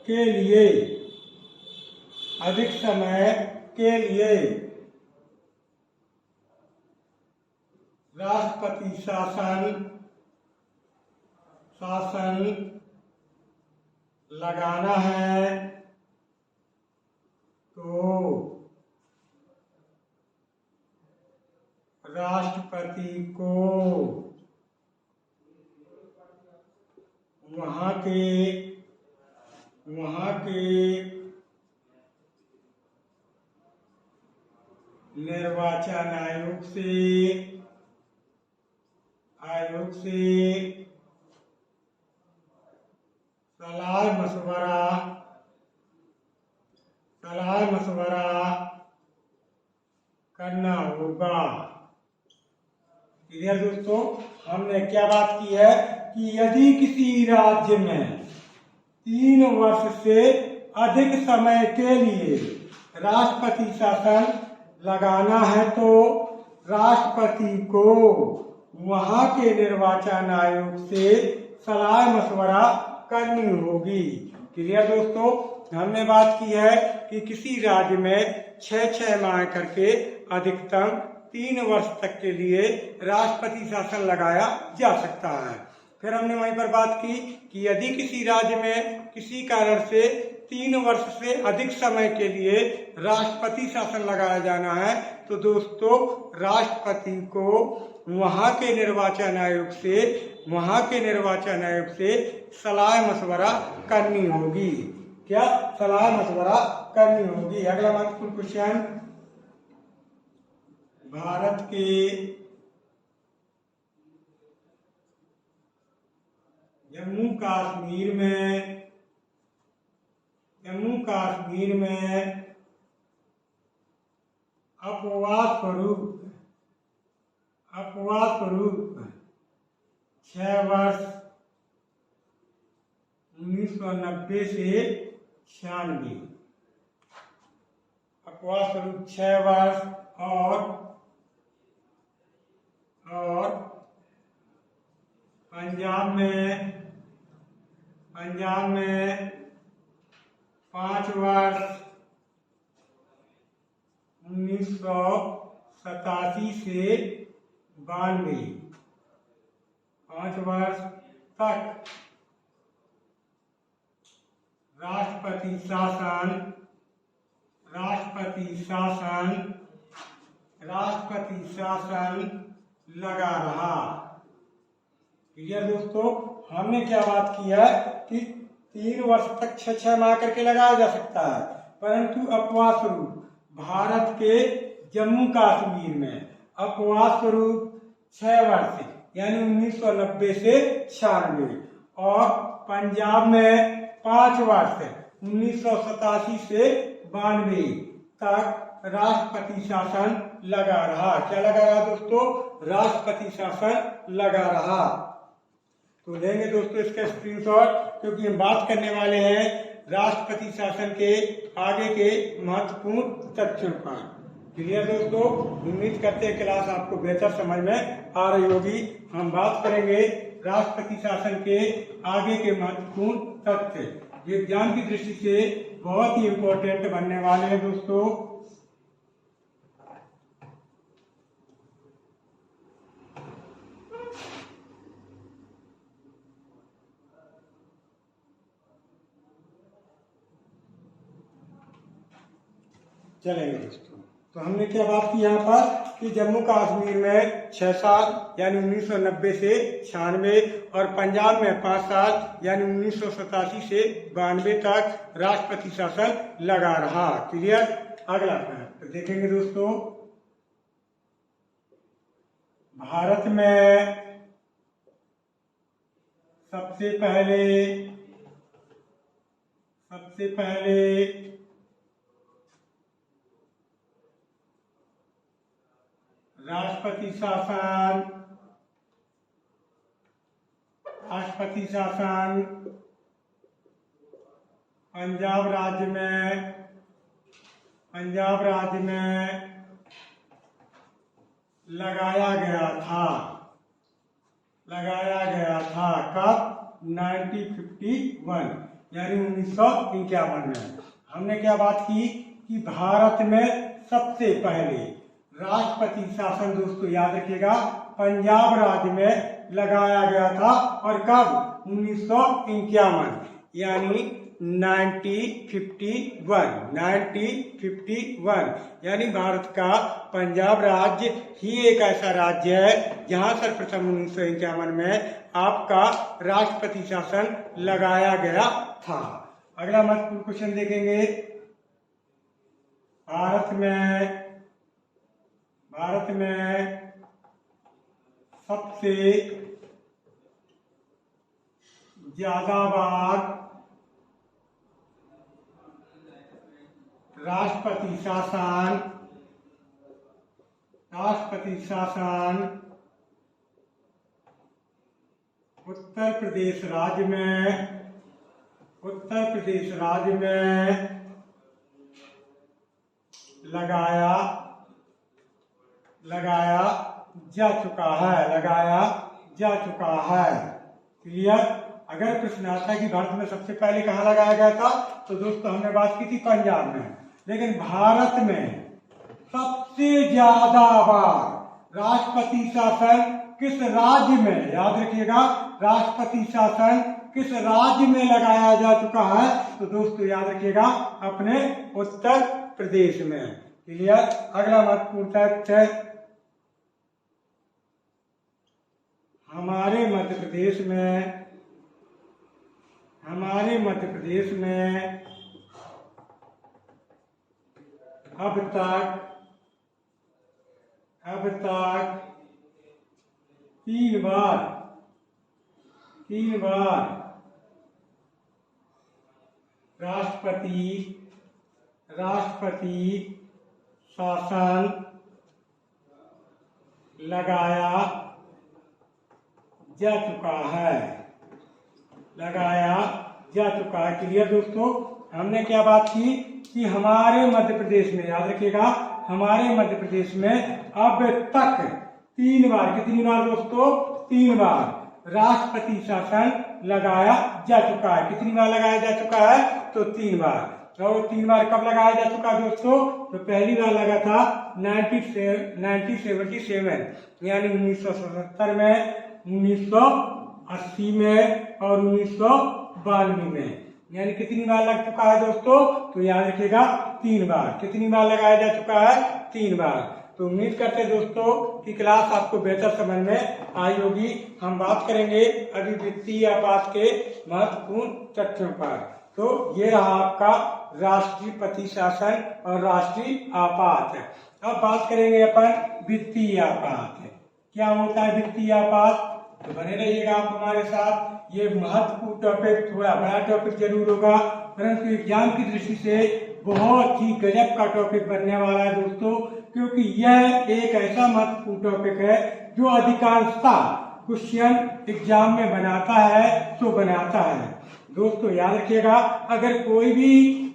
के लिए राष्ट्रपति शासन लगाना है तो राष्ट्रपति को वहाँ के निर्वाचन आयोग से सलाह मशवरा करना होगा। क्लियर दोस्तों, हमने क्या बात की है कि यदि किसी राज्य में 3 वर्ष से अधिक समय के लिए राष्ट्रपति शासन लगाना है तो राष्ट्रपति को वहाँ के निर्वाचन आयोग से सलाह मशवरा करनी होगी। क्लियर दोस्तों, हमने बात की है कि किसी राज्य में 6 माह करके अधिकतम 3 वर्ष तक के लिए राष्ट्रपति शासन लगाया जा सकता है। फिर हमने वहीं पर बात की कि यदि किसी राज्य में किसी कारण से 3 वर्ष से अधिक समय के लिए राष्ट्रपति शासन लगाया जाना है तो दोस्तों राष्ट्रपति को वहाँ के निर्वाचन आयोग से सलाह मशवरा करनी होगी। क्या सलाह मशवरा करनी होगी। अगला महत्वपूर्ण क्वेश्चन, भारत के जम्मू कश्मीर में अपवाद स्वरूप 6 वर्ष 1990 से 96, अपवाद स्वरूप 6 वर्ष और पंजाब में 5 वर्ष 1987 से 92, 5 वर्ष तक राष्ट्रपति शासन लगा रहा। क्लियर दोस्तों, हमने क्या बात की है कि 3 वर्ष तक 6 माह करके लगाया जा सकता है, परंतु अपवाद स्वरूप भारत के जम्मू कश्मीर में अपवाद स्वरूप 6 वर्ष यानी 1990 से 96 और पंजाब में 5 वर्ष 1987 से 92 तक राष्ट्रपति शासन लगा रहा। क्या लगा रहा दोस्तों? राष्ट्रपति शासन लगा रहा। तो लेंगे दोस्तों इसका स्क्रीनशॉट, क्योंकि हम बात करने वाले हैं राष्ट्रपति शासन के आगे के महत्वपूर्ण तथ्यों पर। क्लियर दोस्तों, उम्मीद करते हैं क्लास आपको बेहतर समझ में आ रही होगी। हम बात करेंगे राष्ट्रपति शासन के आगे के महत्वपूर्ण तथ्य, ये एग्जाम की दृष्टि से बहुत ही इम्पोर्टेंट बनने वाले हैं दोस्तों। चलेंगे दोस्तों, तो हमने क्या बात की यहाँ पर कि जम्मू कश्मीर में 6 साल यानी 1990 से 96 और पंजाब में 5 साल यानी 1987 से 92 तक राष्ट्रपति शासन लगा रहा। क्लियर। अगला तो देखेंगे दोस्तों, भारत में सबसे पहले सबसे पहले राष्ट्रपति शासन पंजाब राज्य में लगाया गया था कब? 1951 यानी 1951 में। हमने क्या बात की कि भारत में सबसे पहले राष्ट्रपति शासन, दोस्तों याद रखिएगा, पंजाब राज्य में लगाया गया था और कब? 1951 यानी 1951 यानी भारत का पंजाब राज्य ही एक ऐसा राज्य है जहां सर्वप्रथम 1951 में आपका राष्ट्रपति शासन लगाया गया था। अगला महत्वपूर्ण क्वेश्चन देखेंगे। भारत में सबसे ज्यादा बार राष्ट्रपति शासन उत्तर प्रदेश राज्य में लगाया जा चुका है। क्लियर? अगर प्रश्न आता है कि भारत में सबसे पहले कहाँ लगाया गया था, तो दोस्तों हमने बात की थी पंजाब में। लेकिन भारत में सबसे ज्यादा बार राष्ट्रपति शासन किस राज्य में, याद रखिएगा, राष्ट्रपति शासन किस राज्य में लगाया जा चुका है? तो दोस्तों याद रखिएगा, अपने उत्तर प्रदेश में। क्लियर? अगला महत्वपूर्ण तथ्य, हमारे मध्य प्रदेश में अब तक 3 बार राष्ट्रपति शासन लगाया जा चुका है। क्लियर दोस्तों? हमने क्या बात की कि हमारे मध्य प्रदेश में, याद रखिएगा, हमारे मध्य प्रदेश में अब तक 3 बार, कितनी बार दोस्तों? 3 बार राष्ट्रपति शासन लगाया जा चुका है। कितनी बार लगाया जा चुका है? तो 3 बार। तो 3 बार कब लगाया जा चुका है दोस्तों? तो पहली बार लगा था 1977 यानी 1977 में, 1980 में और 1992 में। यानी कितनी बार लग चुका है दोस्तों? तो याद रखिएगा 3 बार। कितनी बार लगाया जा चुका है? 3 बार। तो उम्मीद करते हैं दोस्तों कि क्लास आपको बेहतर समझ में आई होगी। हम बात करेंगे अभी वित्तीय आपात के महत्वपूर्ण तथ्यों पर। तो ये रहा आपका राष्ट्रपति शासन और राष्ट्रीय आपात। अब बात करेंगे अपन वित्तीय आपात। क्या होता है वित्तीय आपात? तो बने रहिएगा आप हमारे साथ। ये महत्वपूर्ण टॉपिक, थोड़ा बड़ा टॉपिक जरूर होगा, परंतु एग्जाम की दृष्टि से बहुत ही गजब का टॉपिक बनने वाला है दोस्तों, क्योंकि यह एक ऐसा महत्वपूर्ण टॉपिक है जो अधिकांशतः क्वेश्चन एग्जाम में बनाता है दोस्तों याद रखिएगा, अगर कोई भी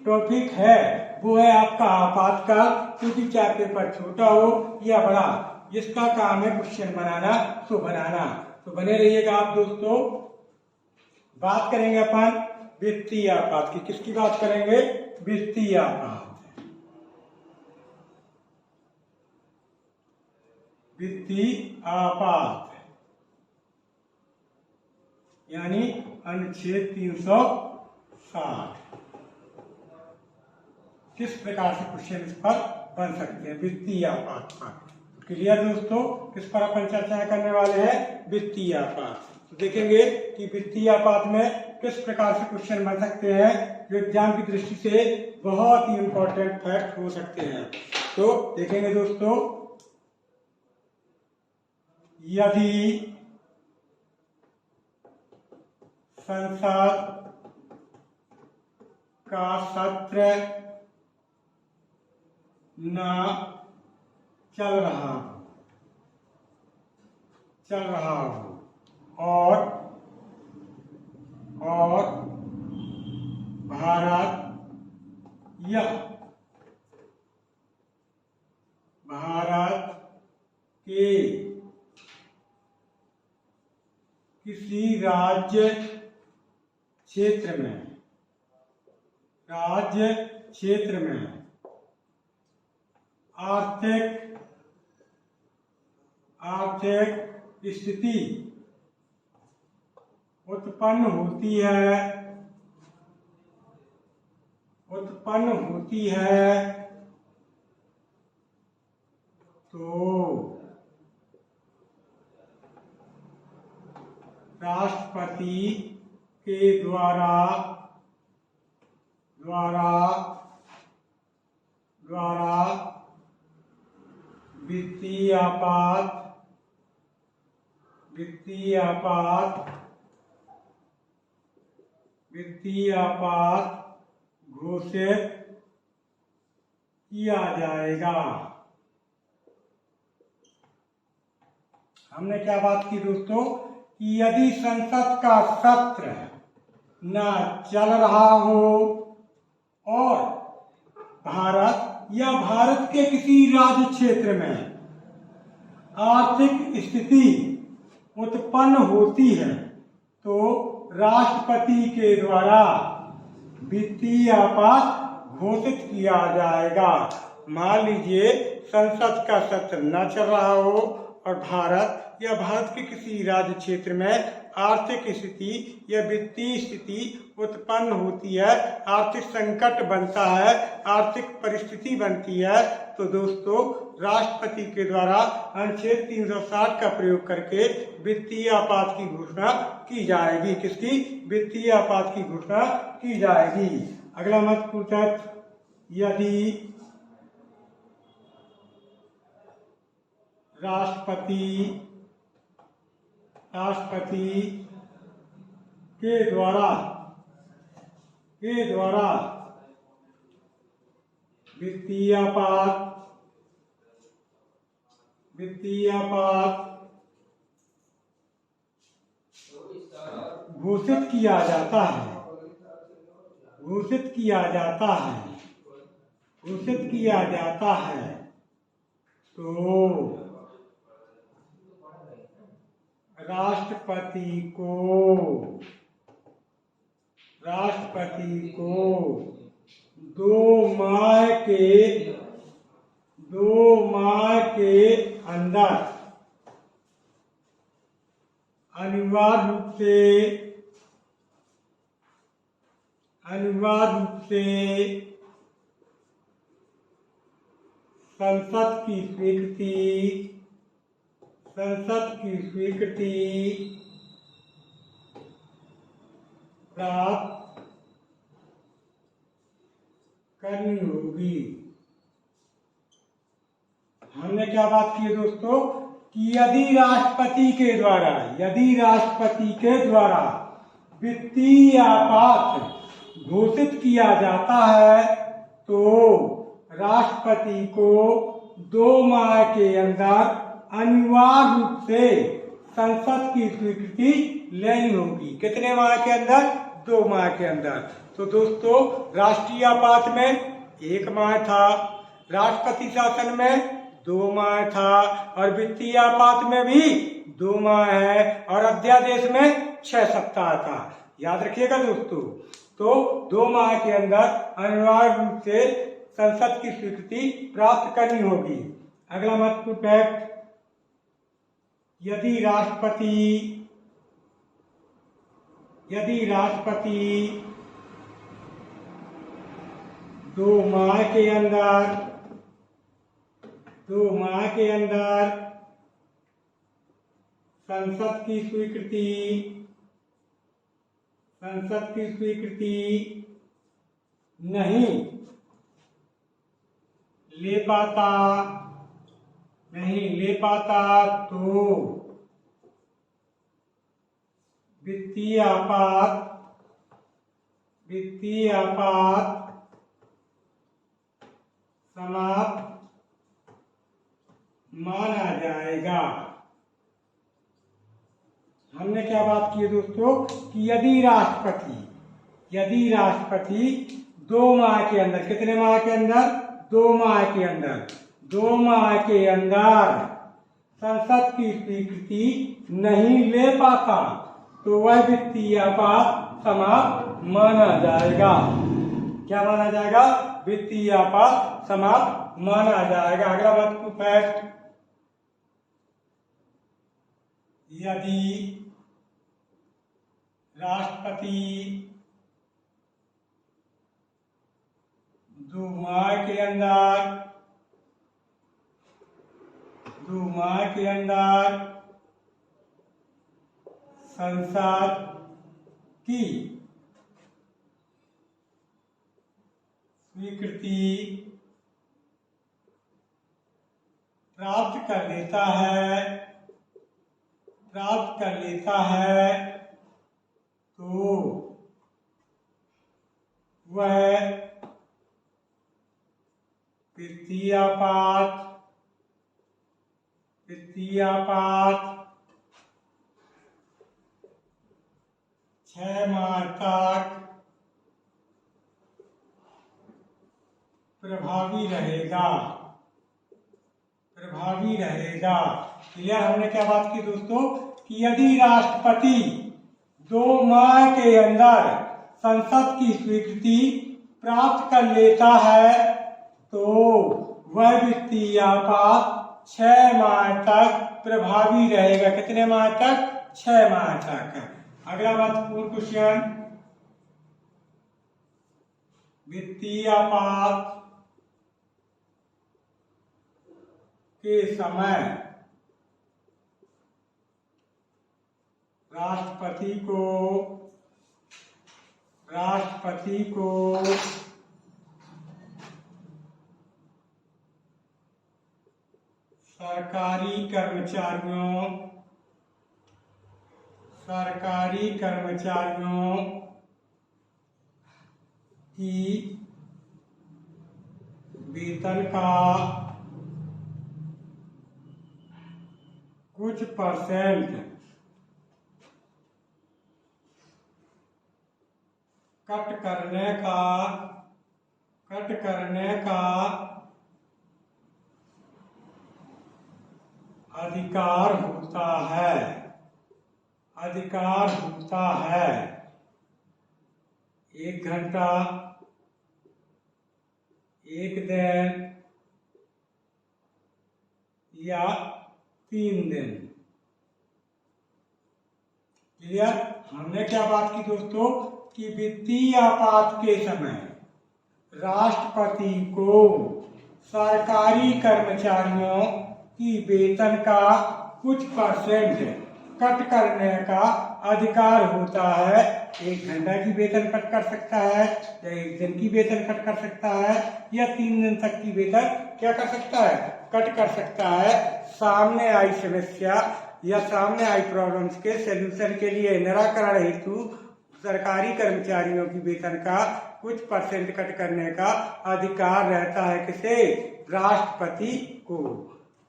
टॉपिक है वो है आपका आपातकाल, क्योंकि चाहे पेपर छोटा हो या बड़ा, इसका काम है क्वेश्चन बनाना। तो बने रहिएगा आप दोस्तों। बात करेंगे अपन वित्तीय आपात की। किसकी बात करेंगे? वित्तीय आपात। यानी अनुच्छेद 360। किस प्रकार से क्वेश्चन इस पर बन सकते हैं वित्तीय आपात पर। क्लियर दोस्तों? किस पर अपन चर्चा करने वाले हैं? वित्तीय आपात। तो देखेंगे कि वित्तीय आपात में किस प्रकार से क्वेश्चन बन सकते हैं जो एग्जाम की दृष्टि से बहुत ही इंपॉर्टेंट फैक्ट हो सकते हैं। तो देखेंगे दोस्तों, यदि संसद का सत्र न चल रहा हो और भारत के किसी राज्य क्षेत्र में आर्थिक स्थिति उत्पन्न होती है तो राष्ट्रपति के द्वारा वित्तीय आपात घोषित किया जाएगा। हमने क्या बात की दोस्तों कि यदि संसद का सत्र न चल रहा हो और भारत के किसी राज्य क्षेत्र में आर्थिक स्थिति उत्पन्न होती है तो राष्ट्रपति के द्वारा वित्तीय आपात घोषित किया जाएगा। मान लीजिए संसद का सत्र न चल रहा हो और भारत के किसी राज्य क्षेत्र में आर्थिक स्थिति या वित्तीय स्थिति उत्पन्न होती है, आर्थिक संकट बनता है, आर्थिक परिस्थिति बनती है, तो दोस्तों राष्ट्रपति के द्वारा अनुच्छेद 360 का प्रयोग करके वित्तीय आपात की घोषणा की जाएगी। किसकी? वित्तीय आपात की घोषणा की जाएगी। अगला महत्वपूर्ण तथ्य, यदि राष्ट्रपति के द्वारा वित्तीय आपात घोषित किया जाता है तो राष्ट्रपति को 2 माह के अंदर अनिवार्य रूप से संसद की स्वीकृति प्राप्त करनी होगी। हमने क्या बात की है दोस्तों कि यदि राष्ट्रपति के द्वारा वित्तीय आपात घोषित किया जाता है तो राष्ट्रपति को 2 माह के अंदर अनिवार्य रूप से संसद की स्वीकृति लेनी होगी। कितने माह के अंदर? 2 माह के अंदर। तो दोस्तों राष्ट्रीय आपात में 1 माह था, राष्ट्रपति शासन में 2 माह था और वित्तीय आपात में भी 2 माह है और अध्यादेश में 6 सप्ताह था। याद रखिएगा दोस्तों। तो 2 माह के अंदर अनिवार्य रूप से संसद की स्वीकृति प्राप्त करनी होगी। अगला महत्वपूर्ण फैक्ट, यदि राष्ट्रपति 2 माह के अंदर संसद की स्वीकृति नहीं ले पाता तो वित्तीय आपात वित्तीय आपात समाप्त माना जाएगा। हमने क्या बात की है दोस्तों कि यदि राष्ट्रपति 2 माह के अंदर, कितने माह के अंदर? 2 माह के अंदर, 2 माह के अंदर संसद की स्वीकृति नहीं ले पाता तो वह वित्तीय आपात समाप्त माना जाएगा। क्या माना जाएगा? वित्तीय आपात समाप्त माना जाएगा। अगला महत्वपूर्ण फैक्ट, यदि राष्ट्रपति 2 माह के अंदर संसद की स्वीकृति प्राप्त कर लेता है तो वह वित्तीय आपात 6 माह तक प्रभावी रहेगा। क्लियर? हमने क्या बात की दोस्तों कि यदि राष्ट्रपति 2 माह के अंदर संसद की स्वीकृति प्राप्त कर लेता है तो वह वित्तीय आपात 6 माह तक प्रभावी रहेगा। कितने माह तक? 6 माह तक। अगला महत्वपूर्ण क्वेश्चन, वित्तीय आपात के समय राष्ट्रपति को सरकारी कर्मचारियों की वेतन का कुछ परसेंट कट करने का अधिकार होता है। 1 घंटा, 1 दिन या 3 दिन। क्लियर? हमने क्या बात की दोस्तों कि वित्तीय आपात के समय राष्ट्रपति को सरकारी कर्मचारियों की वेतन का कुछ परसेंट कट करने का अधिकार होता है। 1 घंटा की वेतन कट कर सकता है या 1 दिन की वेतन कट कर सकता है या 3 दिन तक की वेतन क्या कर सकता है? कट कर सकता है। सामने आई समस्या या सामने आई प्रॉब्लम्स के सलूशन के लिए निराकरण हेतु सरकारी कर्मचारियों की वेतन का कुछ परसेंट कट करने का अधिकार रहता है किसे? राष्ट्रपति को।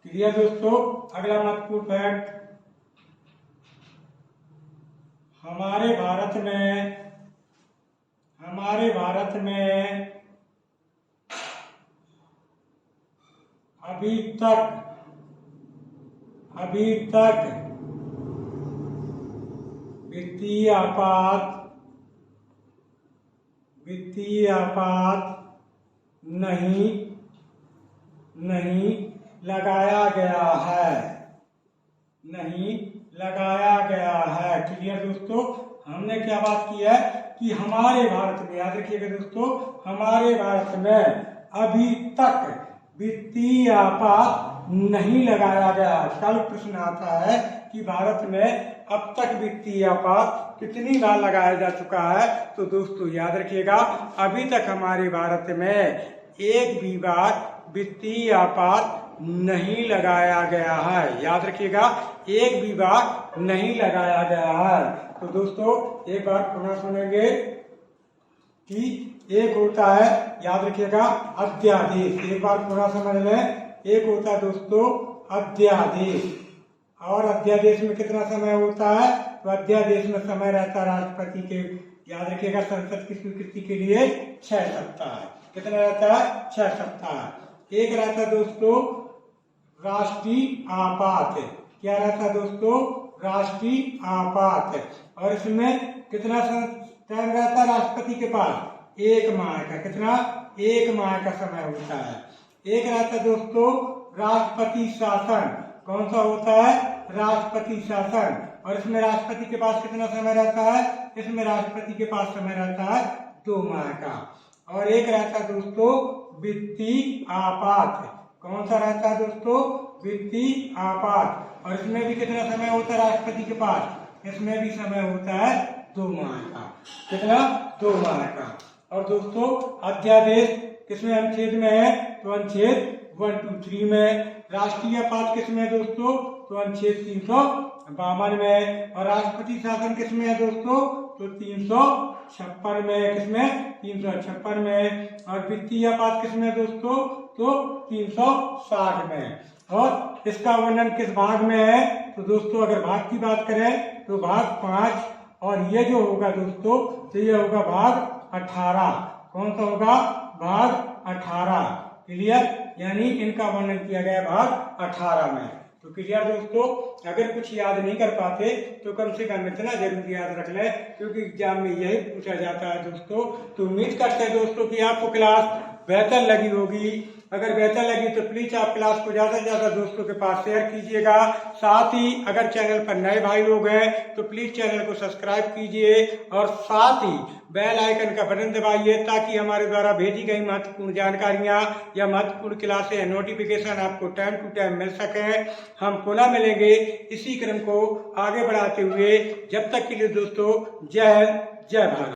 क्लियर दोस्तों? अगला महत्वपूर्ण फैक्ट, हमारे भारत में अभी तक वित्तीय आपात नहीं लगाया गया है। क्लियर दोस्तों? हमने क्या बात की है कि हमारे भारत में, याद रखिएगा दोस्तों, हमारे भारत में अभी तक वित्तीय आपात नहीं लगाया गया। कल प्रश्न आता है कि भारत में अब तक वित्तीय आपात कितनी बार लगाया जा चुका है? तो दोस्तों याद रखिएगा, अभी तक हमारे भारत में एक भी बार वित्तीय आपात नहीं लगाया गया है। याद रखिएगा, एक भी बार नहीं लगाया गया है। तो दोस्तों एक बार पुनः सुनेंगे, कि एक होता है, याद रखिएगा, अध्यादेश। एक बार पूरा समझ लें। एक होता है दोस्तों अध्यादेश, और अध्यादेश में कितना समय होता है? तो अध्यादेश में समय रहता है राष्ट्रपति के, याद रखिएगा, संसद की स्वीकृति के लिए 6 सप्ताह। कितना रहता है? 6 सप्ताह। एक रहता है दोस्तों राष्ट्रीय आपात। क्या रहता है दोस्तों? राष्ट्रीय आपात। और इसमें कितना टाइम रहता है राष्ट्रपति के पास? 1 माह का। कितना? 1 माह का समय होता है। एक रहता है दोस्तों राष्ट्रपति शासन। कौन सा होता है? राष्ट्रपति शासन। और इसमें राष्ट्रपति के पास कितना समय रहता है? इसमें राष्ट्रपति के पास समय रहता है 2 माह का। और एक रहता है दोस्तों वित्तीय आपात। कौन सा रहता है दोस्तों? वित्तीय आपात। और इसमें भी कितना समय होता है राष्ट्रपति के पास? इसमें भी समय होता है 2 माह का। कितना? 2 माह का। और दोस्तों अध्यादेश किसमें अनुच्छेद में है? तो अनुच्छेद 1, 2, 3 में। राष्ट्रीय आपात किसमें है दोस्तों? तो अनुच्छेद 352 में। और राष्ट्रपति शासन किसमें है दोस्तों? तो 356 में। किसमें? 356 में। और वित्तीय आपात किसमें है दोस्तों? तो 360 में। और इसका वर्णन किस भाग में है? तो दोस्तों अगर भाग की बात करें तो भाग 5, और ये जो होगा दोस्तों तो ये होगा भाग 18। कौन सा होगा? भाग 18। क्लियर? यानी इनका वर्णन किया गया भाग 18 में। तो क्लियर दोस्तों? अगर कुछ याद नहीं कर पाते तो कम से कम इतना जरूर याद रख लें, क्योंकि एग्जाम में यही पूछा जाता है दोस्तों। तो उम्मीद करते हैं दोस्तों कि आपको क्लास बेहतर लगी होगी। अगर बेहतर लगी तो प्लीज आप क्लास को ज्यादा से ज्यादा दोस्तों के पास शेयर कीजिएगा। साथ ही अगर चैनल पर नए भाई लोग हैं तो प्लीज चैनल को सब्सक्राइब कीजिए, और साथ ही बेल आइकन का बटन दबाइए, ताकि हमारे द्वारा भेजी गई महत्वपूर्ण जानकारियां या महत्वपूर्ण क्लासें या नोटिफिकेशन आपको टाइम टू टाइम मिल सके। हम पुनः मिलेंगे इसी क्रम को आगे बढ़ाते हुए। जब तक के लिए दोस्तों जय हिंद, जय भारत।